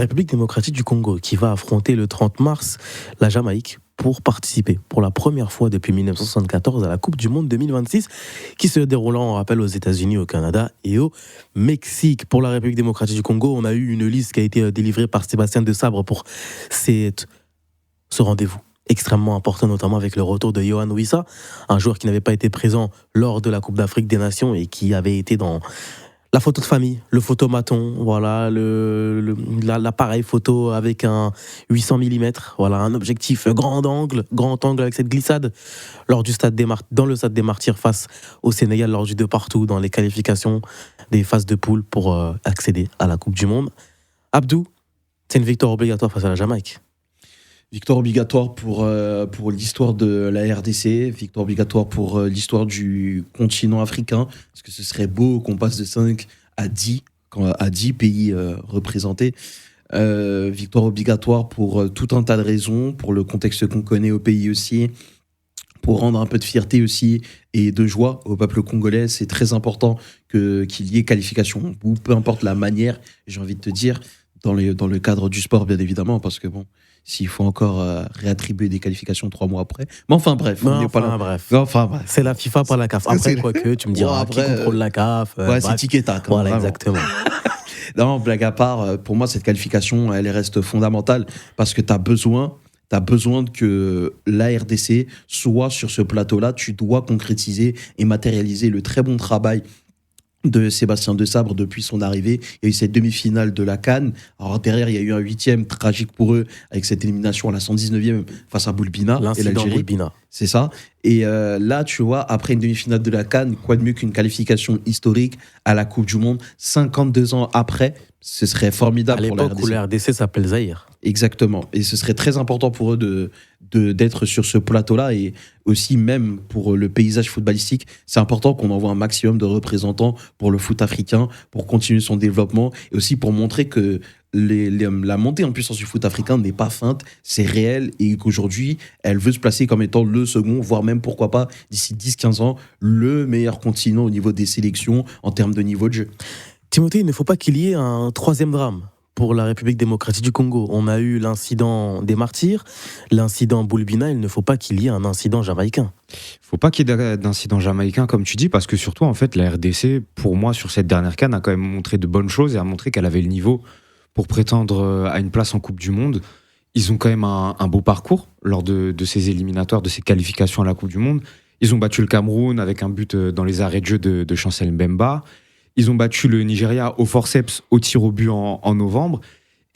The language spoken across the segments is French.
République démocratique du Congo qui va affronter le 30 mars la Jamaïque pour participer pour la première fois depuis 1974 à la Coupe du Monde 2026 qui se déroulera, on rappelle, aux États-Unis, au Canada et au Mexique. Pour la République démocratique du Congo, on a eu une liste qui a été délivrée par Sébastien Desabre pour ce rendez-vous extrêmement important, notamment avec le retour de Yohan Wissa, un joueur qui n'avait pas été présent lors de la Coupe d'Afrique des Nations et qui avait été dans la photo de famille, le photomaton, voilà, l'appareil photo avec un 800 mm, voilà, un objectif grand angle avec cette glissade lors du dans le stade des Martyrs face au Sénégal lors du 2-2 dans les qualifications des phases de poule pour accéder à la Coupe du Monde. Abdou, c'est une victoire obligatoire face à la Jamaïque. Victoire obligatoire pour l'histoire de la RDC, victoire obligatoire pour l'histoire du continent africain, parce que ce serait beau qu'on passe de 5 à 10 pays représentés. Victoire obligatoire pour tout un tas de raisons, pour le contexte qu'on connaît au pays aussi, pour rendre un peu de fierté aussi et de joie au peuple congolais. C'est très important qu'il y ait qualification, ou peu importe la manière, j'ai envie de te dire, dans le cadre du sport, bien évidemment, parce que bon, s'il faut encore réattribuer des qualifications 3 mois après. Mais enfin bref. Bref. C'est la FIFA, pas la CAF. Après, quoique, tu me diras qui contrôle la CAF. C'est tic et tac. Voilà, exactement. Non, blague à part, pour moi, cette qualification, elle reste fondamentale parce que tu as besoin que la RDC soit sur ce plateau-là. Tu dois concrétiser et matérialiser le très bon travail de Sébastien Desabre depuis son arrivée. Il y a eu cette demi-finale de la CAN. Alors derrière, il y a eu un 8e tragique pour eux avec cette élimination à la 119e face à Boulbina et l'Algérie. Boulbina. C'est ça. Et là, tu vois, après une demi-finale de la CAN, quoi de mieux qu'une qualification historique à la Coupe du Monde 52 ans après, ce serait formidable pour la RDC. À l'époque où la RDC s'appelle Zaïre. Exactement. Et ce serait très important pour eux d'être sur ce plateau-là. Et aussi, même pour le paysage footballistique, c'est important qu'on envoie un maximum de représentants pour le foot africain, pour continuer son développement et aussi pour montrer que la montée en puissance du foot africain n'est pas feinte, c'est réel et qu'aujourd'hui, elle veut se placer comme étant le second, voire même, pourquoi pas, d'ici 10-15 ans, le meilleur continent au niveau des sélections en termes de niveau de jeu. Timothée, il ne faut pas qu'il y ait un troisième drame pour la République démocratique du Congo. On a eu l'incident des Martyrs, l'incident Boulbina, il ne faut pas qu'il y ait un incident jamaïcain. Il ne faut pas qu'il y ait d'incident jamaïcain, comme tu dis, parce que surtout, en fait, la RDC, pour moi, sur cette dernière CAN, a quand même montré de bonnes choses et a montré qu'elle avait le niveau pour prétendre à une place en Coupe du Monde. Ils ont quand même un beau parcours lors de ces éliminatoires, de ces qualifications à la Coupe du Monde. Ils ont battu le Cameroun avec un but dans les arrêts de jeu de Chancel Mbemba. Ils ont battu le Nigeria au forceps, au tir au but en novembre.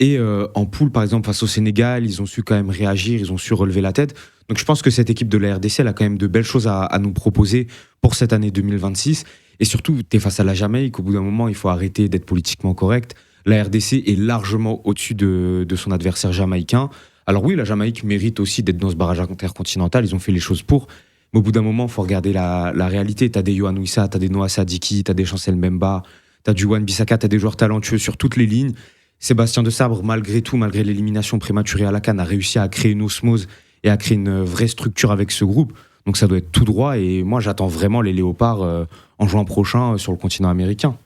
Et en poule, par exemple, face au Sénégal, ils ont su quand même réagir, ils ont su relever la tête. Donc je pense que cette équipe de la RDC, elle a quand même de belles choses à nous proposer pour cette année 2026. Et surtout, tu es face à la Jamaïque. Au bout d'un moment, il faut arrêter d'être politiquement correct. La RDC est largement au-dessus de son adversaire jamaïcain. Alors oui, la Jamaïque mérite aussi d'être dans ce barrage intercontinental. Ils ont fait les choses pour. Mais au bout d'un moment, il faut regarder la réalité. Tu as des Yohan Wissa, tu as des Noah Sadiki, tu as des Chancel Mbemba, tu as du Wan-Bissaka, tu as des joueurs talentueux sur toutes les lignes. Sébastien Desabre, malgré tout, malgré l'élimination prématurée à la CAN, a réussi à créer une osmose et à créer une vraie structure avec ce groupe. Donc ça doit être tout droit. Et moi, j'attends vraiment les Léopards en juin prochain sur le continent américain.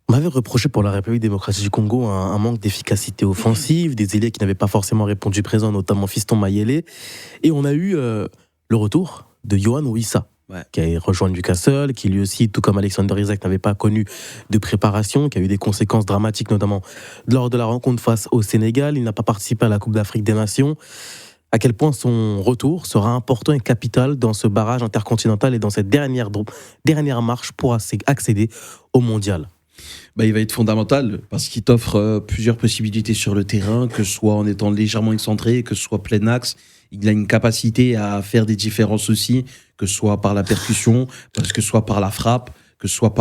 On m'avait reproché pour la République démocratique du Congo un manque d'efficacité offensive, des ailiers qui n'avaient pas forcément répondu présent, notamment Fiston Mayele. Et on a eu le retour de Yohan Wissa, qui a rejoint Newcastle, qui lui aussi, tout comme Alexander Isak, n'avait pas connu de préparation, qui a eu des conséquences dramatiques, notamment lors de la rencontre face au Sénégal. Il n'a pas participé à la Coupe d'Afrique des Nations. À quel point son retour sera important et capital dans ce barrage intercontinental et dans cette dernière marche pour accéder au mondial. Il va être fondamental parce qu'il t'offre plusieurs possibilités sur le terrain, que ce soit en étant légèrement excentré, que ce soit plein axe. Il a une capacité à faire des différences aussi, que ce soit par la percussion, que ce soit par la frappe, que ce soit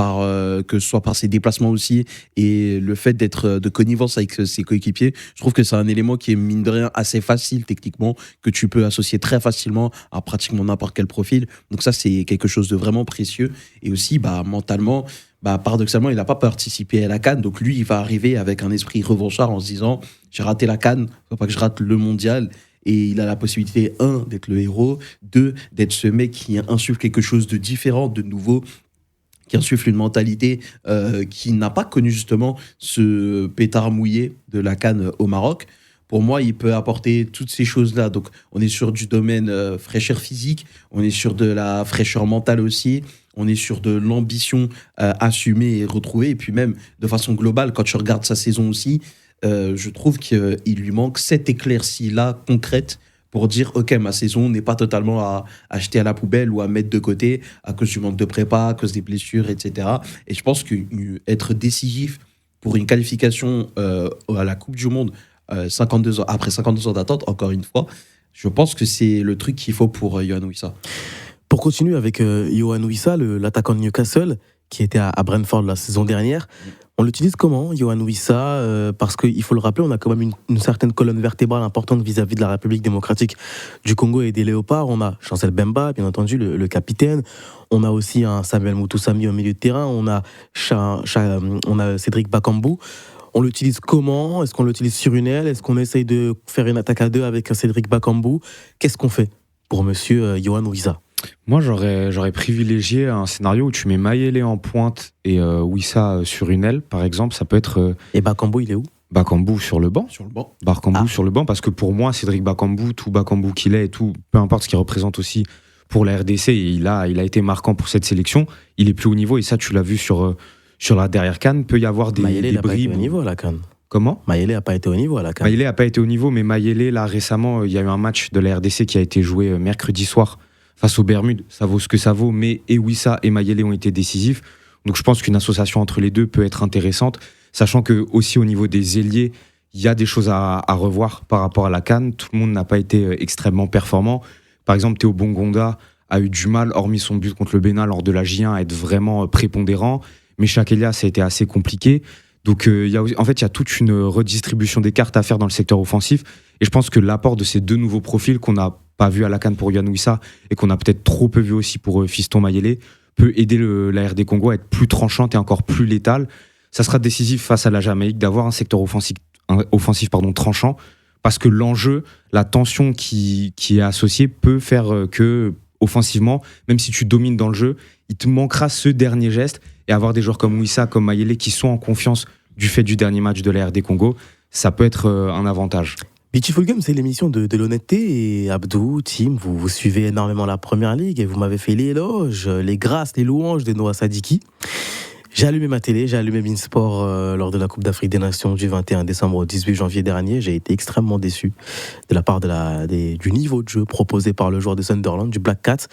par ses déplacements aussi. Et le fait d'être de connivence avec ses coéquipiers, je trouve que c'est un élément qui est, mine de rien, assez facile techniquement, que tu peux associer très facilement à pratiquement n'importe quel profil. Donc ça, c'est quelque chose de vraiment précieux. Et aussi, mentalement, paradoxalement, il n'a pas participé à la CAN. Donc lui, il va arriver avec un esprit revanchard en se disant « J'ai raté la CAN, il ne faut pas que je rate le mondial ». Et il a la possibilité, 1, d'être le héros, 2, d'être ce mec qui insuffle quelque chose de différent, de nouveau, qui insuffle une mentalité qui n'a pas connu justement ce pétard mouillé de la CAN au Maroc. Pour moi, il peut apporter toutes ces choses-là. Donc, on est sur du domaine fraîcheur physique, on est sur de la fraîcheur mentale aussi, on est sur de l'ambition assumée et retrouvée. Et puis même, de façon globale, quand tu regardes sa saison aussi, je trouve qu'il lui manque cette éclaircie-là concrète pour dire, OK, ma saison n'est pas totalement à jeter à la poubelle ou à mettre de côté à cause du manque de prépa, à cause des blessures, etc. Et je pense qu'être décisif pour une qualification à la Coupe du Monde, 52 ans, après 52 ans d'attente, encore une fois, je pense que c'est le truc qu'il faut pour Yohan Wissa. Pour continuer avec Yohan Wissa, l'attaquant de Newcastle, qui était à Brentford la saison dernière, on l'utilise comment, Yohan Wissa parce qu'il faut le rappeler, on a quand même une certaine colonne vertébrale importante vis-à-vis de la République démocratique du Congo et des Léopards. On a Chancel Bemba, bien entendu, le capitaine. On a aussi un Samuel Mutusami au milieu de terrain. On a Cédric Bakambu. On l'utilise comment? Est-ce qu'on l'utilise sur une aile? Est-ce qu'on essaye de faire une attaque à deux avec Cédric Bakambu? Qu'est-ce qu'on fait pour monsieur Yohan Wissa? Moi, j'aurais privilégié un scénario où tu mets Mayele en pointe et Wissa sur une aile, par exemple. Ça peut être... Et Bakambu, il est où? Bakambu sur le banc. Sur le banc. Bakambu sur le banc, parce que pour moi, Cédric Bakambu, tout Bakambu qu'il est, et tout, peu importe ce qu'il représente aussi pour la RDC, et il a été marquant pour cette sélection. Il est plus haut niveau, et ça, tu l'as vu sur la dernière CAN. Peut y avoir des Mayele n'a pas été bribes. au niveau à la CAN. Comment? Mayele n'a pas été au niveau à la CAN. Mayele n'a pas été au niveau, mais Mayele, là, récemment, il y a eu un match de la RDC qui a été joué mercredi soir face aux Bermudes. Ça vaut ce que ça vaut, mais et Wissa et Mayele ont été décisifs. Donc je pense qu'une association entre les deux peut être intéressante, sachant que aussi au niveau des ailiers, il y a des choses à revoir par rapport à la CAN. Tout le monde n'a pas été extrêmement performant. Par exemple, Théo Bongonda a eu du mal, hormis son but contre le Bénin lors de la J1, à être vraiment prépondérant. Mais Shaq Elias, ça a été assez compliqué. Donc il y a toute une redistribution des cartes à faire dans le secteur offensif. Et je pense que l'apport de ces deux nouveaux profils qu'on n'a pas vu à la CAN pour Yohan Wissa et qu'on a peut-être trop peu vu aussi pour Fiston Mayele peut aider la RD Congo à être plus tranchante et encore plus létale. Ça sera décisif face à la Jamaïque d'avoir un secteur offensif tranchant, parce que l'enjeu, la tension qui est associée peut faire que offensivement, même si tu domines dans le jeu, il te manquera ce dernier geste, et avoir des joueurs comme Wissa, comme Mayele qui sont en confiance du fait du dernier match de la RD Congo, ça peut être un avantage. Beautiful Game, c'est l'émission de l'honnêteté, et Abdou, Tim, vous suivez énormément la Première Ligue et vous m'avez fait les éloges, les grâces, les louanges de Noah Sadiki. J'ai allumé ma télé, j'ai allumé Beansport lors de la Coupe d'Afrique des Nations du 21 décembre au 18 janvier dernier. J'ai été extrêmement déçu de la part du niveau de jeu proposé par le joueur de Sunderland, du Black Cat.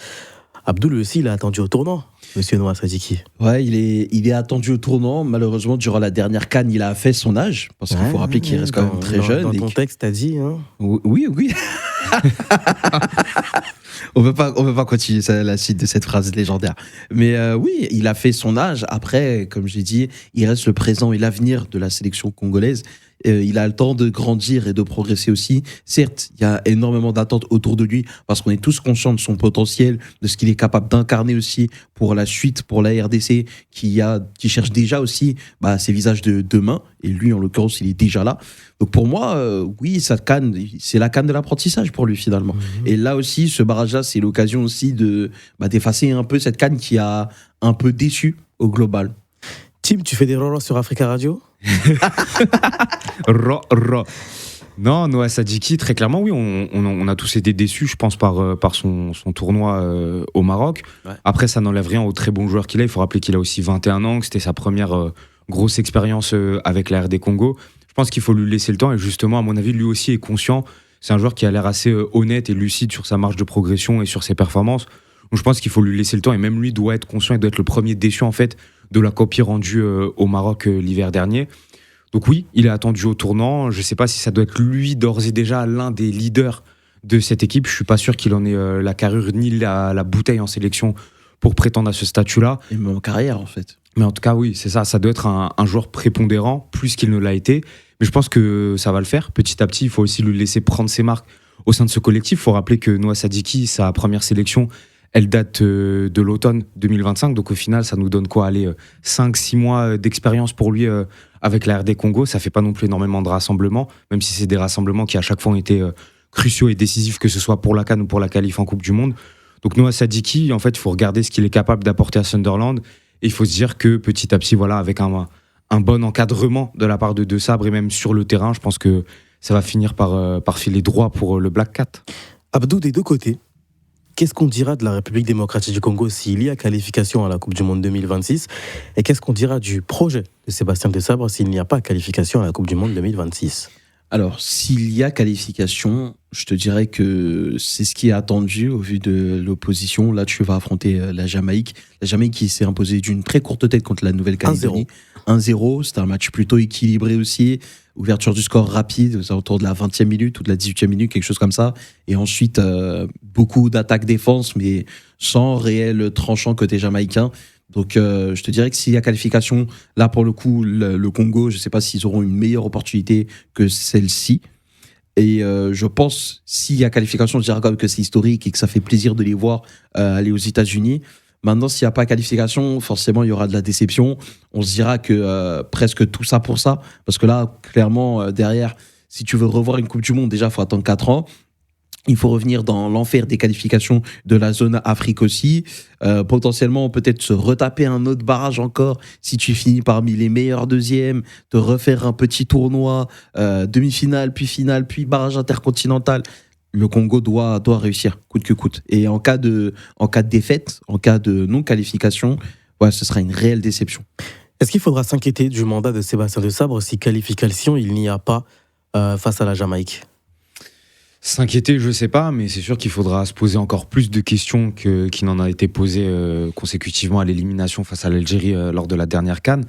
Abdou, lui aussi, il a attendu au tournant, monsieur Noah Sadiki. Ouais, il est attendu au tournant. Malheureusement, durant la dernière CAN, il a fait son âge, parce qu'il faut rappeler qu'il reste quand même très jeune. Dans ton texte, t'as dit... Hein. Oui. On peut pas continuer la suite de cette phrase légendaire. Mais oui, il a fait son âge. Après, comme j'ai dit, il reste le présent et l'avenir de la sélection congolaise. Il a le temps de grandir et de progresser aussi. Certes, il y a énormément d'attentes autour de lui parce qu'on est tous conscients de son potentiel, de ce qu'il est capable d'incarner aussi pour la suite, pour la RDC, qui cherche déjà aussi ses visages de demain. Et lui, en l'occurrence, il est déjà là. Donc pour moi, oui, c'est la CAN de l'apprentissage pour lui finalement. Et là aussi, ce barrage-là, c'est l'occasion aussi d'effacer un peu cette CAN qui a un peu déçu au global. Tim, tu fais des rollers sur Africa Radio? Non, Noah Sadiki, très clairement, oui, on a tous été déçus, je pense, par son tournoi au Maroc. Ouais. Après, ça n'enlève rien au très bon joueur qu'il est. Il faut rappeler qu'il a aussi 21 ans, que c'était sa première grosse expérience avec la RD Congo. Je pense qu'il faut lui laisser le temps, et justement, à mon avis, lui aussi est conscient. C'est un joueur qui a l'air assez honnête et lucide sur sa marge de progression et sur ses performances. Donc je pense qu'il faut lui laisser le temps, et même lui doit être conscient et doit être le premier déçu, en fait, de la copie rendue au Maroc l'hiver dernier. Donc oui, il est attendu au tournant. Je ne sais pas si ça doit être lui d'ores et déjà l'un des leaders de cette équipe. Je ne suis pas sûr qu'il en ait la carrure ni la bouteille en sélection pour prétendre à ce statut-là. Et même en carrière, en fait. Mais en tout cas, oui, c'est ça. Ça doit être un joueur prépondérant, plus qu'il ne l'a été. Mais je pense que ça va le faire. Petit à petit, il faut aussi lui laisser prendre ses marques au sein de ce collectif. Il faut rappeler que Noah Sadiki, sa première sélection, elle date de l'automne 2025, donc au final, ça nous donne quoi, 5-6 mois d'expérience pour lui avec la RD Congo. Ça fait pas non plus énormément de rassemblements, même si c'est des rassemblements qui à chaque fois ont été cruciaux et décisifs, que ce soit pour la CAN ou pour la qualif en Coupe du Monde. Donc Noah Sadiki, en fait, il faut regarder ce qu'il est capable d'apporter à Sunderland Et il faut se dire que petit à petit, voilà, avec un bon encadrement de la part de De Sabre et même sur le terrain, je pense que ça va finir par filer droit pour le Black Cat. Abdou, des deux côtés, qu'est-ce qu'on dira de la République démocratique du Congo s'il y a qualification à la Coupe du Monde 2026? Et qu'est-ce qu'on dira du projet de Sébastien Desabre s'il n'y a pas qualification à la Coupe du Monde 2026? Alors, s'il y a qualification, je te dirais que c'est ce qui est attendu au vu de l'opposition. Là, tu vas affronter la Jamaïque. La Jamaïque qui s'est imposée d'une très courte tête contre la Nouvelle-Calédonie. 1-0, c'était un match plutôt équilibré aussi. Ouverture du score rapide, autour de la 20e minute ou de la 18e minute, quelque chose comme ça. Et ensuite, beaucoup d'attaques-défense, mais sans réel tranchant côté jamaïcain. Donc, je te dirais que s'il y a qualification, là, pour le coup, le Congo, je ne sais pas s'ils auront une meilleure opportunité que celle-ci. Et je pense, s'il y a qualification, je dirais quand même que c'est historique et que ça fait plaisir de les voir aller aux États-Unis. Maintenant, s'il n'y a pas qualification, forcément, il y aura de la déception. On se dira que presque tout ça pour ça. Parce que là, clairement, derrière, si tu veux revoir une Coupe du Monde, déjà, il faut attendre 4 ans. Il faut revenir dans l'enfer des qualifications de la zone Afrique aussi. Potentiellement, peut-être se retaper un autre barrage encore si tu finis parmi les meilleurs deuxièmes, te refaire un petit tournoi, demi-finale, puis barrage intercontinental. Le Congo doit réussir, coûte que coûte. Et en cas de défaite, en cas de non-qualification, ouais, ce sera une réelle déception. Est-ce qu'il faudra s'inquiéter du mandat de Sébastien Desabre si qualification il n'y a pas face à la Jamaïque? S'inquiéter, je sais pas, mais c'est sûr qu'il faudra se poser encore plus de questions qui n'en a été posées consécutivement à l'élimination face à l'Algérie lors de la dernière CAN.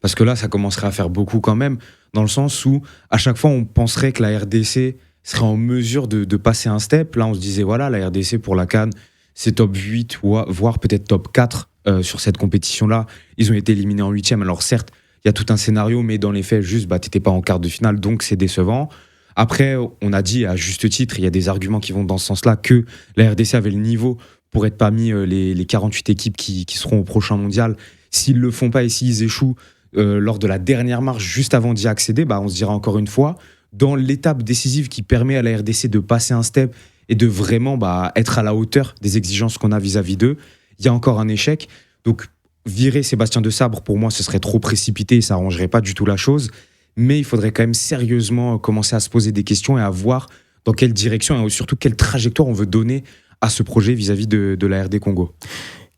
Parce que là, ça commencerait à faire beaucoup quand même, dans le sens où à chaque fois, on penserait que la RDC serait en mesure de passer un step. Là, on se disait, voilà, la RDC pour la CAN, c'est top 8, voire peut-être top 4 sur cette compétition-là. Ils ont été éliminés en 8e. Alors certes, il y a tout un scénario, mais dans les faits, juste, t'étais pas en quart de finale, donc c'est décevant. Après, on a dit à juste titre, il y a des arguments qui vont dans ce sens-là, que la RDC avait le niveau pour être parmi les 48 équipes qui seront au prochain mondial. S'ils le font pas et s'ils échouent lors de la dernière marche juste avant d'y accéder, on se dira encore une fois, dans l'étape décisive qui permet à la RDC de passer un step et de vraiment être à la hauteur des exigences qu'on a vis-à-vis d'eux, il y a encore un échec. Donc, virer Sébastien Desabre, pour moi, ce serait trop précipité et ça arrangerait pas du tout la chose. Mais il faudrait quand même sérieusement commencer à se poser des questions et à voir dans quelle direction et surtout quelle trajectoire on veut donner à ce projet vis-à-vis de la RD Congo.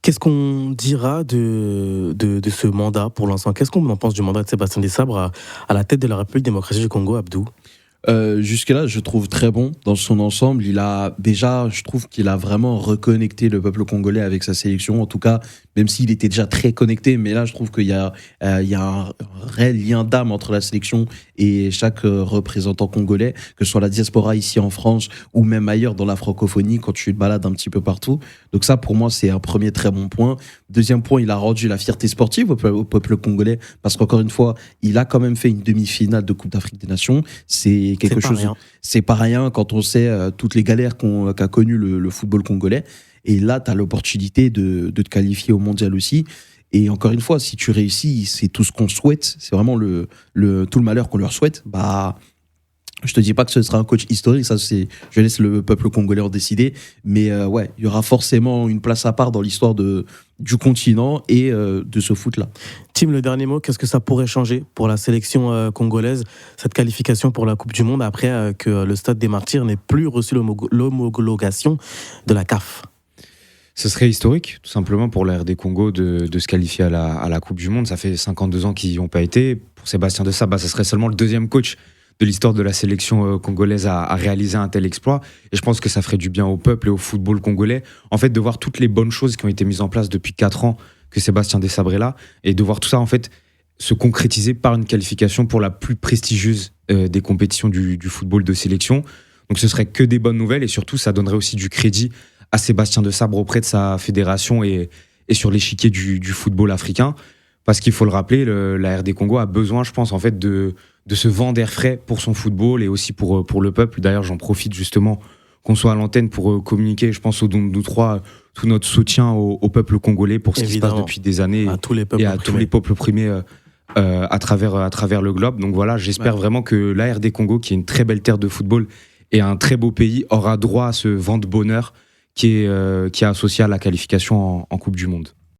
Qu'est-ce qu'on dira de ce mandat pour l'instant? Qu'est-ce qu'on en pense du mandat de Sébastien Desabre à la tête de la République démocratique du Congo, Abdou? Jusque-là, je trouve très bon dans son ensemble. Je trouve qu'il a vraiment reconnecté le peuple congolais avec sa sélection. En tout cas, même s'il était déjà très connecté, mais là, je trouve qu'il y a un réel lien d'âme entre la sélection et chaque représentant congolais, que ce soit la diaspora ici en France ou même ailleurs dans la francophonie, quand tu te balades un petit peu partout. Donc ça, pour moi, c'est un premier très bon point. Deuxième point, il a rendu la fierté sportive au peuple congolais, parce qu'encore une fois, il a quand même fait une demi-finale de Coupe d'Afrique des Nations. C'est quelque chose. C'est pas rien quand on sait toutes les galères qu'a connues le football congolais. Et là, tu as l'opportunité de te qualifier au mondial aussi. Et encore une fois, si tu réussis, c'est tout ce qu'on souhaite. C'est vraiment tout le malheur qu'on leur souhaite. Je te dis pas que ce sera un coach historique, ça je laisse le peuple congolais en décider. Mais ouais, il y aura forcément une place à part dans l'histoire du continent et de ce foot-là. Tim, le dernier mot, qu'est-ce que ça pourrait changer pour la sélection congolaise, cette qualification pour la Coupe du Monde, après que le Stade des Martyrs n'ait plus reçu l'homologation de la CAF? Ce serait historique, tout simplement, pour la RD Congo de se qualifier à la Coupe du Monde. Ça fait 52 ans qu'ils n'y ont pas été. Pour Sébastien Desabre, ça serait seulement le deuxième coach de l'histoire de la sélection congolaise à réaliser un tel exploit. Et je pense que ça ferait du bien au peuple et au football congolais, en fait, de voir toutes les bonnes choses qui ont été mises en place depuis 4 ans que Sébastien Desabre est là, et de voir tout ça, en fait, se concrétiser par une qualification pour la plus prestigieuse des compétitions du football de sélection. Donc ce serait que des bonnes nouvelles, et surtout, ça donnerait aussi du crédit à Sébastien Desabre auprès de sa fédération et sur l'échiquier du football africain. Parce qu'il faut le rappeler, la RD Congo a besoin, je pense, en fait, de ce vent d'air frais pour son football et aussi pour le peuple. D'ailleurs, j'en profite justement qu'on soit à l'antenne pour communiquer, je pense, au don de nous trois, tout notre soutien au peuple congolais pour ce qui se passe depuis des années à tous les peuples et à tous les peuples opprimés à travers le globe. Donc voilà, j'espère vraiment que la RD Congo, qui est une très belle terre de football et un très beau pays, aura droit à ce vent de bonheur qui est associé à la qualification en Coupe du Monde.